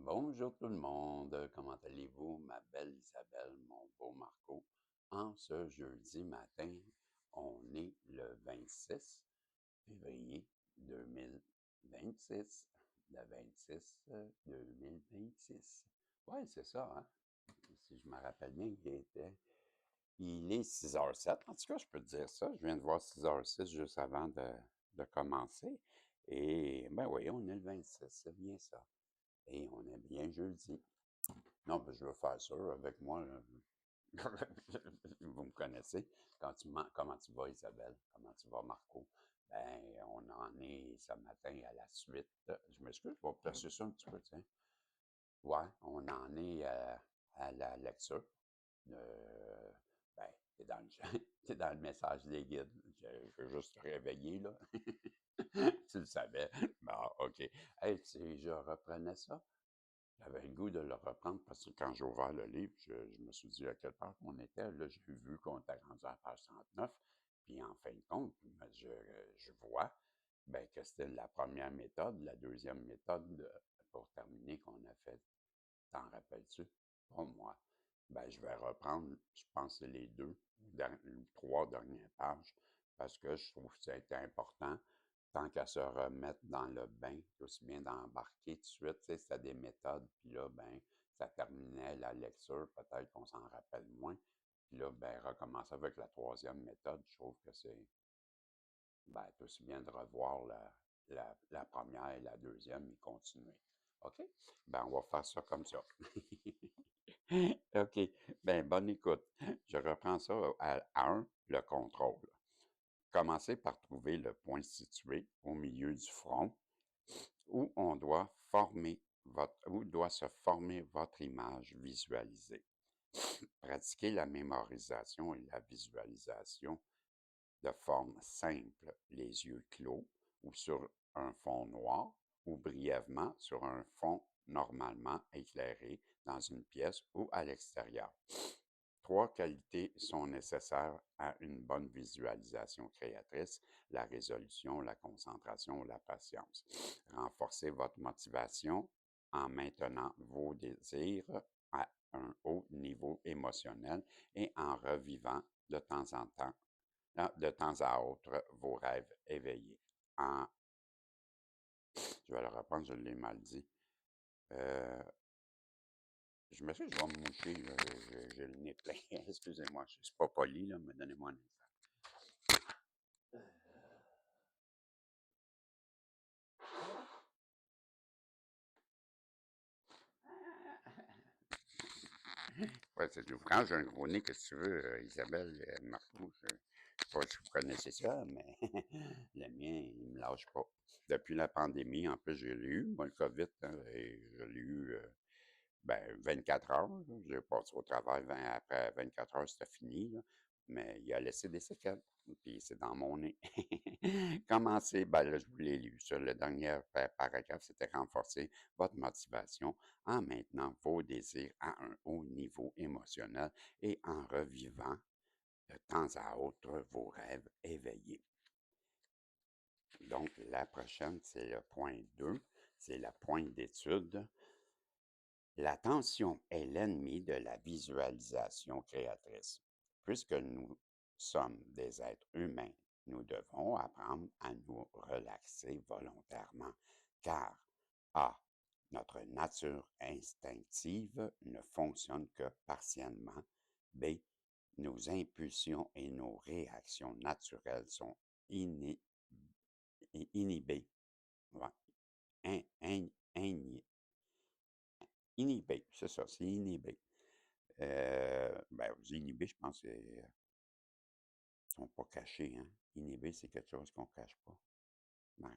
Bonjour tout le monde, comment allez-vous, ma belle Isabelle, mon beau Marco? En ce jeudi matin, on est le 26 février 2026. Le 26 2026. Ouais, c'est ça, hein? Si je me rappelle bien, il est 6h07. En tout cas, je peux te dire ça. Je viens de voir 6h06 juste avant de commencer. Et ben oui, on est le 26, c'est bien ça. Et on est bien jeudi. Non, ben, je veux faire ça avec moi. Vous me connaissez. Comment tu vas, Isabelle? Comment tu vas, Marco? Ben, on en est ce matin à la suite. Je m'excuse, je vais placer ça un petit peu, tiens. Ouais, on en est à la lecture. Ben, t'es dans t'es dans le message des guides. Je veux juste te réveiller, là. Tu le savais. Bon, OK. Hey, je reprenais ça. J'avais le goût de le reprendre parce que quand j'ai ouvert le livre, je me suis dit à quelle part qu'on était. Là, j'ai vu qu'on était rendu à la page 39. Puis en fin de compte, je vois ben, que c'était la première méthode, la deuxième méthode pour terminer qu'on a fait. T'en rappelles-tu? Pour moi. Ben, je vais reprendre, je pense, que c'est les trois dernières pages parce que je trouve que c'était important tant qu'à se remettre dans le bain, aussi bien d'embarquer tout de suite, tu sais, c'était des méthodes, puis là, ben, ça terminait la lecture, peut-être qu'on s'en rappelle moins, puis là, ben, recommencer avec la troisième méthode, je trouve que ben, aussi bien de revoir la première et la deuxième et continuer. OK? Ben, on va faire ça comme ça. OK. Ben, bonne écoute. Je reprends ça à 1, le contrôle. Commencez par trouver le point situé au milieu du front où doit se former votre image visualisée. Pratiquez la mémorisation et la visualisation de forme simple, les yeux clos ou sur un fond noir ou brièvement sur un fond normalement éclairé dans une pièce ou à l'extérieur. Trois qualités sont nécessaires à une bonne visualisation créatrice: la résolution, la concentration, la patience. Renforcez votre motivation en maintenant vos désirs à un haut niveau émotionnel et en revivant de temps à autre vos rêves éveillés. Je vais le reprendre, je l'ai mal dit. Euh, je me suis dit, je vais me moucher, là, j'ai le nez plein. Excusez-moi, je suis pas poli, là, mais donnez-moi un instant. Ouais, c'est tout. Quand j'ai un gros nez, qu'est-ce que tu veux, Isabelle, Marco, je sais pas si vous connaissez ça, mais le mien, il me lâche pas. Depuis la pandémie, en plus, je l'ai eu, moi, le COVID, hein, et je l'ai eu, ben, 24 heures. Là. J'ai passé au travail, après 24 heures, c'était fini, là. Mais il a laissé des séquelles, puis c'est dans mon nez. Commencez, ben là, je vous l'ai lu. Sur le dernier paragraphe, c'était renforcer votre motivation en maintenant vos désirs à un haut niveau émotionnel et en revivant de temps à autre vos rêves éveillés. Donc, la prochaine, c'est le point 2, c'est la pointe d'étude. L'attention est l'ennemi de la visualisation créatrice. Puisque nous sommes des êtres humains, nous devons apprendre à nous relaxer volontairement, car A. Notre nature instinctive ne fonctionne que partiellement. B. Nos impulsions et nos réactions naturelles sont inhibées. Ouais. Inhibé, c'est ça, c'est inhibé. Ben, vous inhibés, je pense qu'ils sont pas cachés, hein. Inhibé, c'est quelque chose qu'on cache pas. Ben,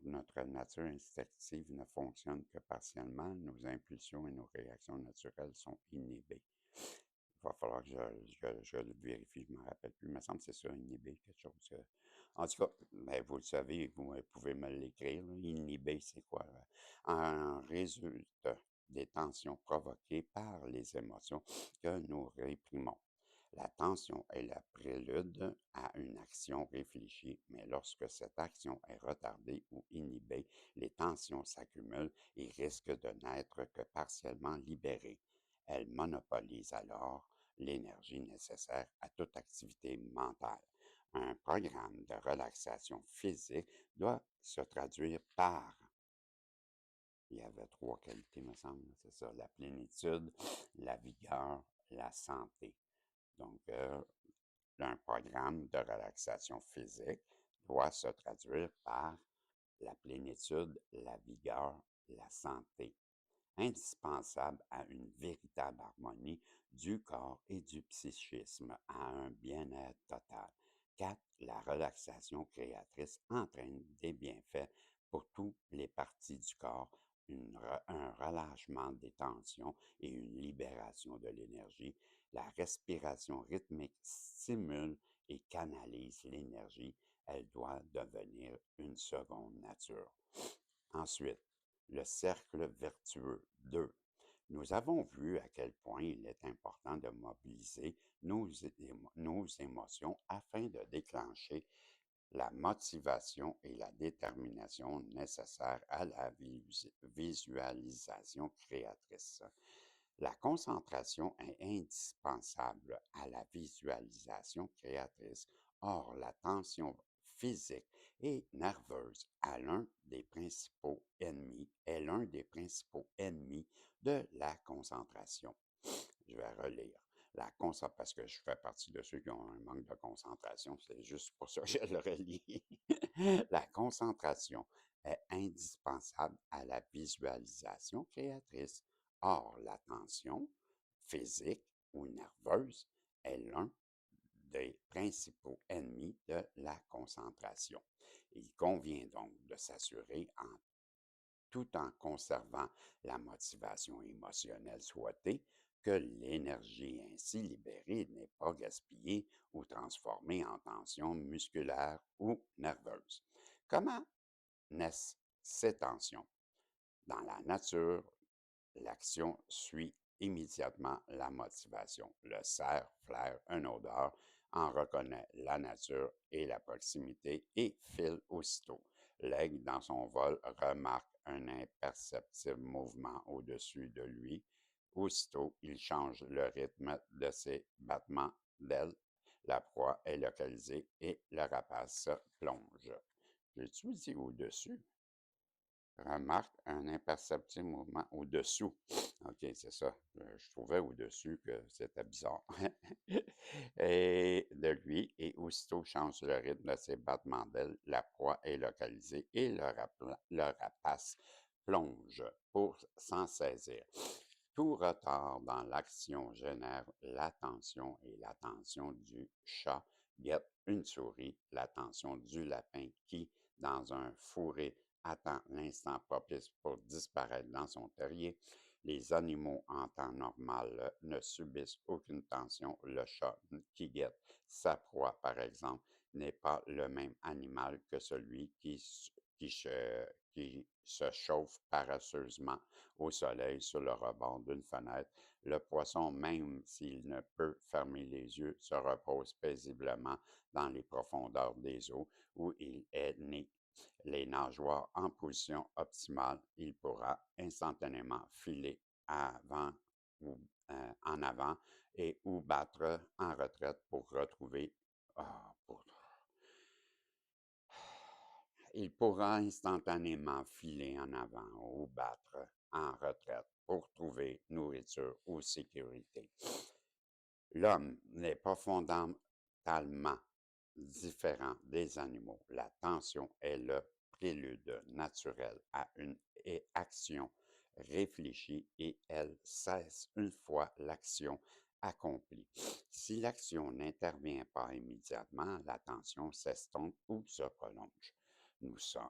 notre nature instinctive ne fonctionne que partiellement. Nos impulsions et nos réactions naturelles sont inhibées. Il va falloir que je le vérifie, je ne me rappelle plus. Il me semble que c'est ça, inhibé, quelque chose. En tout cas, ben, vous le savez, vous pouvez me l'écrire. Là. Inhibé, c'est quoi? En résulte des tensions provoquées par les émotions que nous réprimons. La tension est le prélude à une action réfléchie, mais lorsque cette action est retardée ou inhibée, les tensions s'accumulent et risquent de n'être que partiellement libérées. Elles monopolisent alors l'énergie nécessaire à toute activité mentale. Un programme de relaxation physique doit se traduire par, il y avait trois qualités, me semble, c'est ça, la plénitude, la vigueur, la santé. Donc, un programme de relaxation physique doit se traduire par la plénitude, la vigueur, la santé, indispensable à une véritable harmonie du corps et du psychisme, à un bien-être total. 4. La relaxation créatrice entraîne des bienfaits pour toutes les parties du corps, un relâchement des tensions et une libération de l'énergie. La respiration rythmique stimule et canalise l'énergie. Elle doit devenir une seconde nature. Ensuite, le cercle vertueux. 2. Nous avons vu à quel point il est important de mobiliser nos émotions afin de déclencher la motivation et la détermination nécessaires à la visualisation créatrice. La concentration est indispensable à la visualisation créatrice. Or, la tension physique et nerveuse est l'un des principaux ennemis de la concentration. Je vais relire. Parce que je fais partie de ceux qui ont un manque de concentration, c'est juste pour ça que je le relis. La concentration est indispensable à la visualisation créatrice. Or, la tension physique ou nerveuse est l'un des principaux ennemis de la concentration. Il convient donc de s'assurer tout en conservant la motivation émotionnelle souhaitée, que l'énergie ainsi libérée n'est pas gaspillée ou transformée en tension musculaire ou nerveuse. Comment naissent ces tensions? Dans la nature, l'action suit immédiatement la motivation. Le cerf flaire une odeur, en reconnaît la nature et la proximité et file aussitôt. L'aigle, dans son vol, remarque un imperceptible mouvement au-dessus de lui. Aussitôt, il change le rythme de ses battements d'ailes. La proie est localisée et le rapace plonge. J'ai-tu dit au-dessus? Remarque un imperceptible mouvement au-dessous. OK, c'est ça. Je trouvais au-dessus que c'était bizarre. Et de lui, et aussitôt change le rythme de ses battements d'ailes, la proie est localisée et le rapace plonge pour s'en saisir. Tout retard dans l'action génère l'attention et l'attention du chat guette une souris, l'attention du lapin qui, dans un fourré, attend l'instant propice pour disparaître dans son terrier. Les animaux en temps normal ne subissent aucune tension. Le chat qui guette sa proie, par exemple, n'est pas le même animal que celui qui se chauffe paresseusement au soleil sur le rebord d'une fenêtre. Le poisson, même s'il ne peut fermer les yeux, se repose paisiblement dans les profondeurs des eaux où il est né. Les nageoires en position optimale, il pourra instantanément filer avant ou en avant et ou battre en retraite pour retrouver ah, pour il pourra instantanément filer en avant ou battre en retraite pour trouver nourriture ou sécurité. L'homme n'est pas fondamentalement différent des animaux. La tension est le prélude naturel à une action réfléchie et elle cesse une fois l'action accomplie. Si l'action n'intervient pas immédiatement, la tension s'estompe ou se prolonge.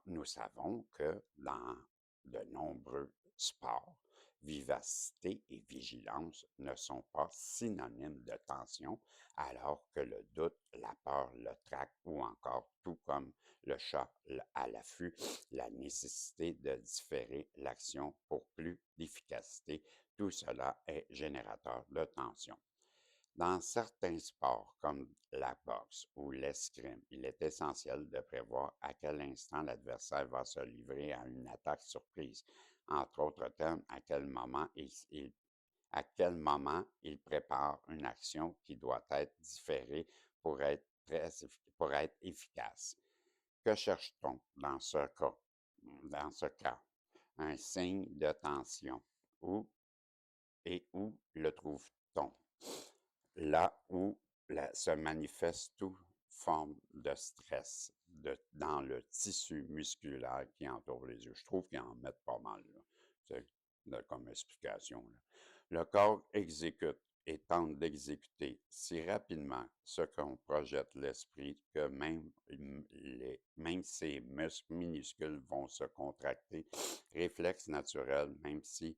Nous savons que dans de nombreux sports, vivacité et vigilance ne sont pas synonymes de tension, alors que le doute, la peur, le trac ou encore, tout comme le chat à l'affût, la nécessité de différer l'action pour plus d'efficacité, tout cela est générateur de tension. Dans certains sports, comme la boxe ou l'escrime, il est essentiel de prévoir à quel instant l'adversaire va se livrer à une attaque surprise. Entre autres termes, à quel moment il prépare une action qui doit être différée pour être, pour être efficace. Que cherche-t-on dans ce cas? Dans ce cas, un signe de tension. Où et où le trouve-t-on? Là où se manifeste toute forme de stress dans le tissu musculaire qui entoure les yeux. Je trouve qu'ils en mettent pas mal, là, comme explication. Là. Le corps exécute et tente d'exécuter si rapidement ce qu'on projette l'esprit que même ses muscles minuscules vont se contracter. Réflexe naturel, même si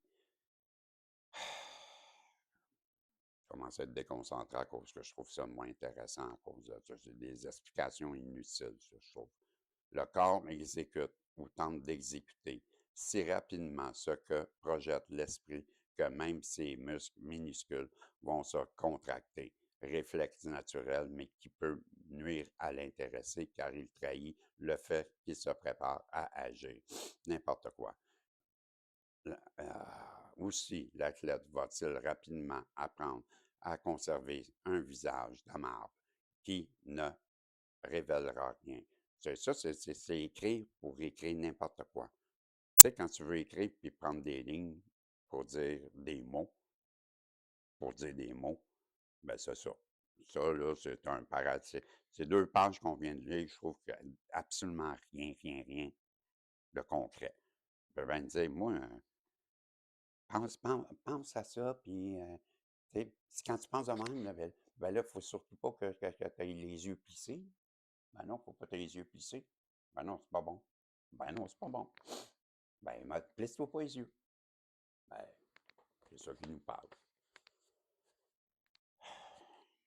commence à être déconcentré à cause que je trouve ça moins intéressant à cause de ça. C'est des explications inutiles, ça, je trouve. Le corps exécute ou tente d'exécuter si rapidement ce que projette l'esprit que même ses muscles minuscules vont se contracter. Réflexe naturel, mais qui peut nuire à l'intéressé car il trahit le fait qu'il se prépare à agir. N'importe quoi. Aussi, l'athlète va-t-il rapidement apprendre à conserver un visage de marbre qui ne révélera rien? Ça, c'est écrire pour écrire n'importe quoi. Tu sais, quand tu veux écrire puis prendre des lignes pour dire des mots, ben c'est ça. Ça, là, c'est un paradis. C'est 2 pages qu'on vient de lire, je trouve qu'il n'y a absolument rien de concret. Je peux bien dire, moi, pense à ça, puis tu sais, quand tu penses de même, là, ben là, il ne faut surtout pas que tu aies les yeux plissés. Ben non, il ne faut pas que tu aies les yeux plissés. Ben non, c'est pas bon. Ben non, c'est pas bon. Ben, plisse-toi pas les yeux. Ben, c'est ça qui nous parle.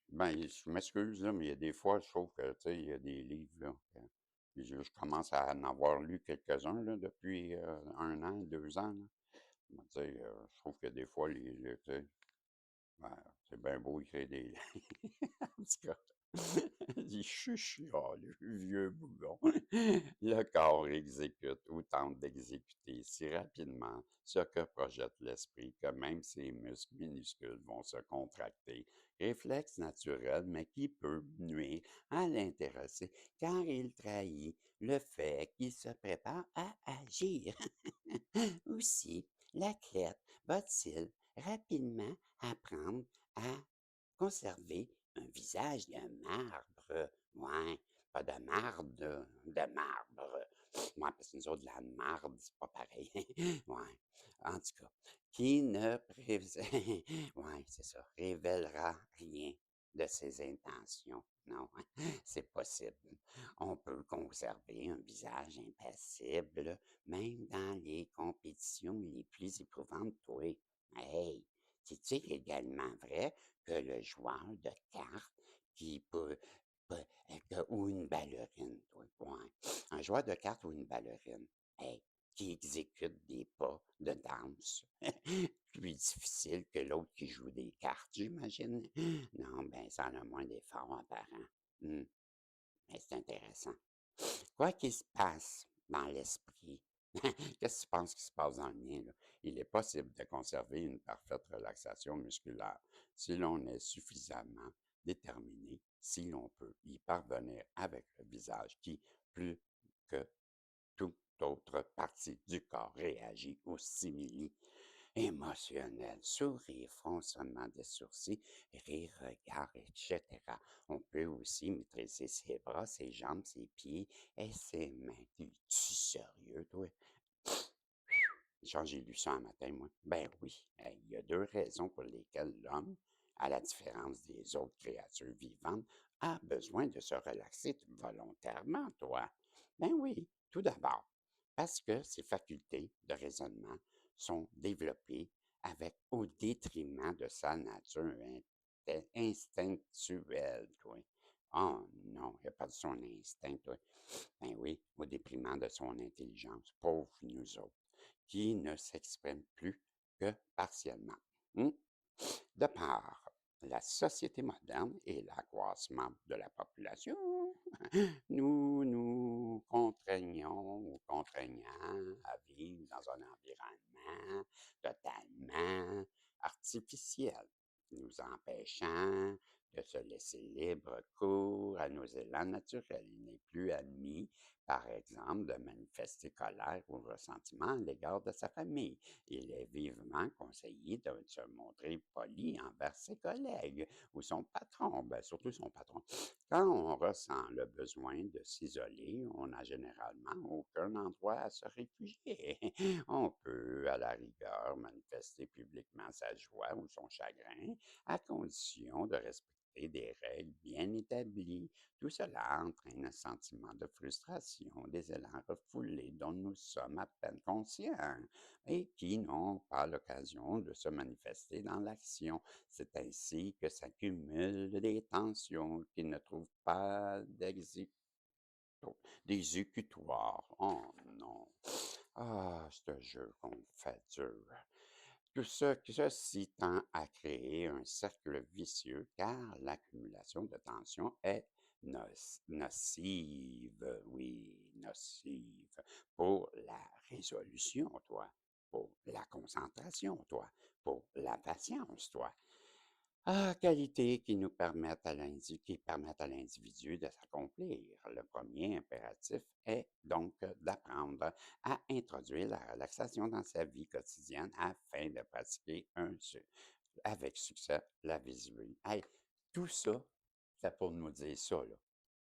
Ben, je m'excuse, là, mais il y a des fois, je trouve que, tu sais, il y a des livres, là, je commence à en avoir lu quelques-uns, là, depuis 1 an, 2 ans, là. Je veux dire, je trouve que des fois, tu sais, ben, c'est bien beau écrire des en tout cas, il chuchote, le vieux bougon. Le corps exécute ou tente d'exécuter si rapidement ce que projette l'esprit que même ses muscles minuscules vont se contracter. Réflexe naturel, mais qui peut nuire à l'intéressé car il trahit le fait qu'il se prépare à agir. Aussi, l'athlète va-t-il rapidement apprendre à conserver un visage de marbre? Ouais, pas de marde, de marbre. Ouais, parce que nous autres, la marde, c'est pas pareil. Ouais, en tout cas, qui ne ouais, c'est ça, révélera rien de ses intentions. Non, c'est possible. On peut conserver un visage impassible, même dans les compétitions les plus éprouvantes, toi. Hey, c'est-tu également vrai que le joueur de cartes qui ou une ballerine, toi, ouais. Un joueur de cartes ou une ballerine, hey, qui exécute des pas de danse plus difficiles que l'autre qui joue des cartes, j'imagine. Non, ben, ça a moins d'efforts apparent. Hmm, mais c'est intéressant. Quoi qu'il se passe dans l'esprit, qu'est-ce que tu penses qui se passe dans le mien, là? Il est possible de conserver une parfaite relaxation musculaire si l'on est suffisamment déterminé, si l'on peut y parvenir avec le visage qui, plus que toute autre partie du corps, réagit aux stimuli émotionnel, sourire, froncement des sourcils, rire, regard, etc. On peut aussi maîtriser ses bras, ses jambes, ses pieds et ses mains. Es-tu sérieux, toi? Genre, j'ai lu ça un matin, moi. Ben oui, il y a 2 raisons pour lesquelles l'homme, à la différence des autres créatures vivantes, a besoin de se relaxer volontairement, toi. Ben oui, tout d'abord, parce que ses facultés de raisonnement sont développées avec au détriment de sa nature instinctuelle, toi. Oh non, il a pas de son instinct, toi. Ben oui, au détriment de son intelligence, pauvre nous autres qui ne s'exprime plus que partiellement. Hmm? De par la société moderne et l'accroissement de la population nous contraignons ou contraignant à vivre dans un environnement totalement artificiel, nous empêchant de se laisser libre cours à nos élans naturels. Il n'est plus admis, par exemple, de manifester colère ou ressentiment à l'égard de sa famille. Il est vivement conseillé de se montrer poli envers ses collègues ou son patron, surtout son patron. Quand on ressent le besoin de s'isoler, on n'a généralement aucun endroit à se réfugier. On peut, à la rigueur, manifester publiquement sa joie ou son chagrin, à condition de respecter des règles bien établies. Tout cela entraîne un sentiment de frustration, des élans refoulés dont nous sommes à peine conscients et qui n'ont pas l'occasion de se manifester dans l'action. C'est ainsi que s'accumulent des tensions qui ne trouvent pas d'exécutoire. Oh non! Ah, ce jeu qu'on fait dur. Ceci tend à créer un cercle vicieux car l'accumulation de tensions est nocive, oui, nocive, pour la résolution, toi, pour la concentration, toi, pour la patience, toi. Ah, qualités qui permettent à l'individu de s'accomplir. Le premier impératif est donc d'apprendre à introduire la relaxation dans sa vie quotidienne afin de pratiquer avec succès la visualisation. Hey, tout ça, c'est pour nous dire ça, là.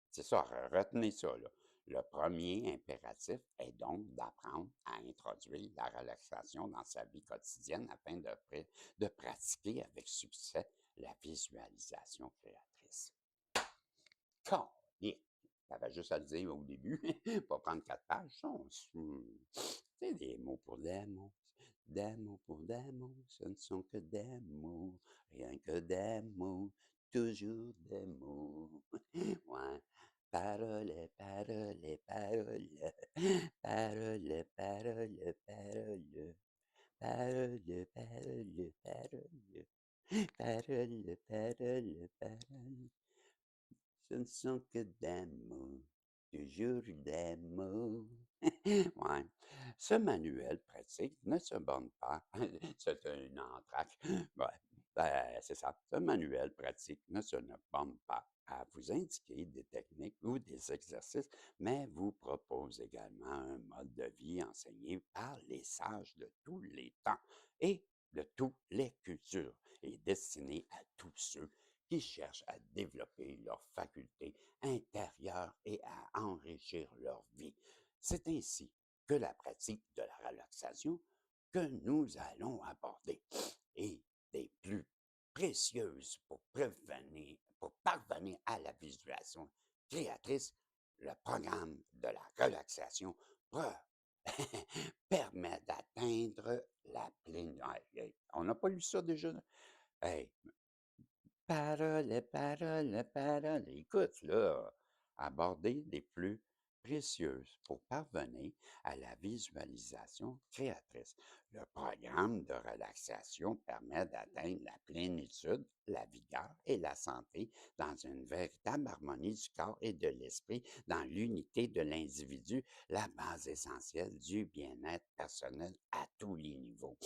C'est ça, retenez ça, là. Le premier impératif est donc d'apprendre à introduire la relaxation dans sa vie quotidienne afin de pratiquer avec succès la visualisation créatrice. Calique! T'avais juste à le dire au début, pas prendre 4 pages. C'est des mots pour des mots. Des mots pour des mots, ce ne sont que des mots, rien que des mots, toujours des mots. Ouais. Parole, parole, parole, parole, parole, parole, parole, parole, parole, parole, parole, parole. Ce ne sont que des mots, toujours des mots. Ouais. Ce manuel pratique ne se borne pas. C'est une entraque. Ouais. C'est ça. Ce manuel pratique ne se ne borne pas à vous indiquer des techniques ou des exercices, mais vous propose également un mode de vie enseigné par les sages de tous les temps et de toutes les cultures et destiné à tous ceux qui cherchent à développer leurs facultés intérieures et à enrichir leur vie. C'est ainsi que la pratique de la relaxation que nous allons aborder est des plus précieuses pour parvenir à la visualisation créatrice. Le programme de la relaxation permet d'atteindre la pleine. On n'a pas lu ça déjà? Hey, parole, parole, parole. Écoute, là, aborder les plus précieuses pour parvenir à la visualisation créatrice. Le programme de relaxation permet d'atteindre la plénitude, la vigueur et la santé dans une véritable harmonie du corps et de l'esprit, dans l'unité de l'individu, la base essentielle du bien-être personnel à tous les niveaux.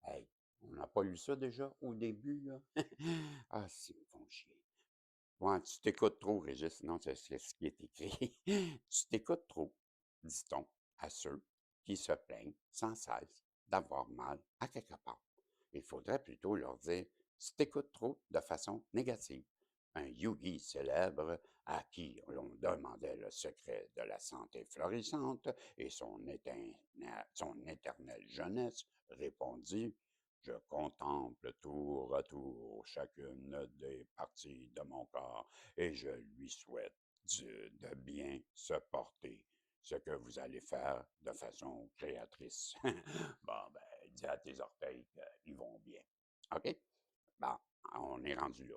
Hey, on n'a pas lu ça déjà au début, là? Ah, c'est me font chier. Ouais, tu t'écoutes trop, Régis, sinon c'est ce qui est écrit. Tu t'écoutes trop, dit-on, à ceux qui se plaignent sans cesse d'avoir mal à quelque part. Il faudrait plutôt leur dire, tu t'écoutes trop de façon négative. Un yogi célèbre à qui l'on demandait le secret de la santé florissante et son éternelle jeunesse répondit: je contemple tour à tour chacune des parties de mon corps et je lui souhaite de bien se porter. Ce que vous allez faire de façon créatrice. Bon, dis à tes orteils qu'ils vont bien. OK? Bon, on est rendu là.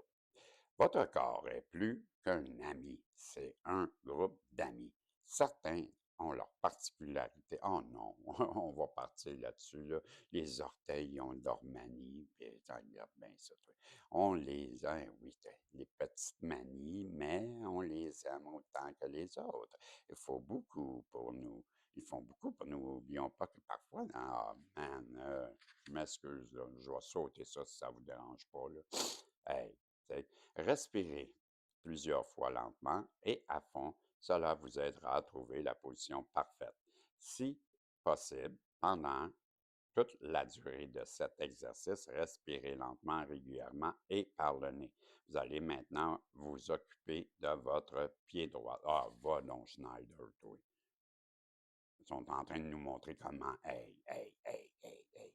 Votre corps est plus qu'un ami, c'est un groupe d'amis. Certains ont leur particularité. Oh non, on va partir là-dessus, là. Les orteils ont leur manie, puis regarde bien ça, toi. On les a, oui, les petites manies, mais on les aime autant que les autres. Il faut beaucoup pour nous. Ils font beaucoup pour nous. N'oublions pas que parfois, ah man, je m'excuse, là, je vais sauter ça si ça vous dérange pas, là. Hey, tu sais, respirez plusieurs fois lentement et à fond. Cela vous aidera à trouver la position parfaite. Si possible, pendant toute la durée de cet exercice, respirez lentement, régulièrement et par le nez. Vous allez maintenant vous occuper de votre pied droit. Ah, va donc, Schneider, toi. Ils sont en train de nous montrer comment. Hey, hey, hey, hey, hey.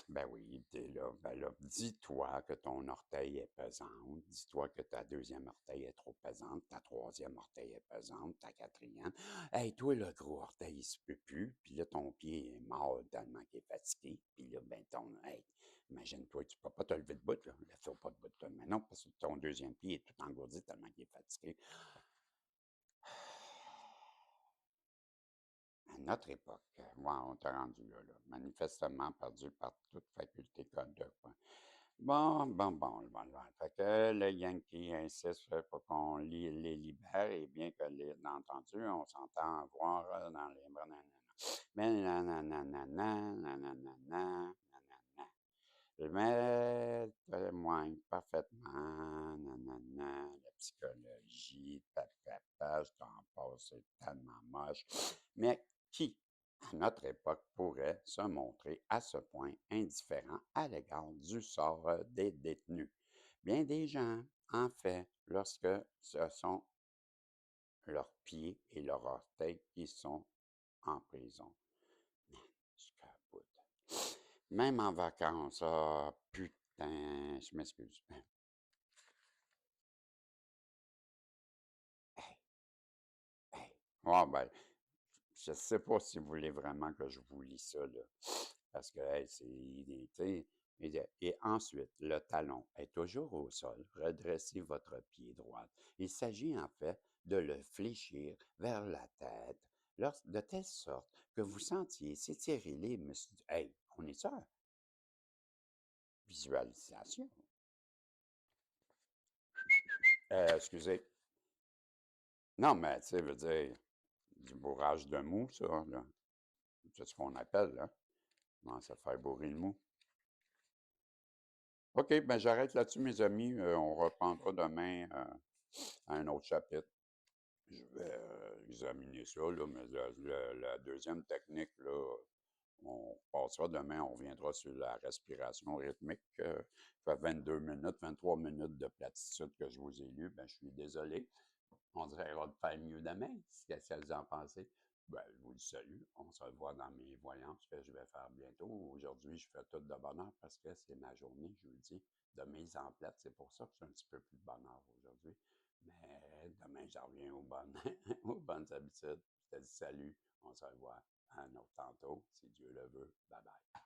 Ben oui, t'es là. Ben là, dis-toi que ton orteil est pesante. Dis-toi que ta deuxième orteil est trop pesante. Ta troisième orteil est pesante. Ta quatrième. Hey, toi, le gros orteil, il se peut plus. Puis là, ton pied est mort tellement qu'il est fatigué. Puis là, ben ton. Hey, imagine-toi, tu peux pas te lever de bout, là. Lève-toi pas de bout, là. Mais non, parce que ton deuxième pied est tout engourdi tellement qu'il est fatigué. À notre époque, wow, on t'a rendu là, là, manifestement perdu par toute faculté de quoi. Bon. Fait que le Yankee insiste pour qu'on les libère, et bien que les entendu, on s'entend voir dans les nanana. Mais nanana, nanana. Mais témoigne parfaitement, nanana, la psychologie, papa, je t'en passe, c'est tellement moche. Mais qui, à notre époque, pourrait se montrer à ce point indifférent à l'égard du sort des détenus? Bien des gens, en fait, lorsque ce sont leurs pieds et leurs orteils qui sont en prison. Je capote. Même en vacances, ah, putain, je m'excuse. Hey, hey. Ah, ben, je sais pas si vous voulez vraiment que je vous lis ça, là. Parce que, hey, c'est, tu sais, et ensuite, le talon est toujours au sol. Redressez votre pied droit. Il s'agit en fait de le fléchir vers la tête, de telle sorte que vous sentiez s'étirer les muscles. Hey, on est ça? Visualisation. Excusez. Non, mais tu sais, veut dire, du bourrage de mou, ça, là. C'est ce qu'on appelle, là. Comment ça fait bourrer le mou? OK, ben j'arrête là-dessus, mes amis. On reprendra demain un autre chapitre. Je vais examiner ça, là, mais la deuxième technique, là, on passera demain, on reviendra sur la respiration rythmique. Ça fait 22 minutes, 23 minutes de platitude que je vous ai lu. Ben, je suis désolé. On dirait de faire mieux demain. Qu'est-ce que vous en pensez? Ben, je vous le salue. On se revoit dans mes voyances que je vais faire bientôt. Aujourd'hui, je fais tout de bonheur parce que c'est ma journée, je vous le dis, de mise en place. C'est pour ça que c'est un petit peu plus de bonheur aujourd'hui. Mais demain, j'en reviens aux bonnes, aux bonnes habitudes. Je te dis salut. On se revoit un autre tantôt, si Dieu le veut. Bye bye.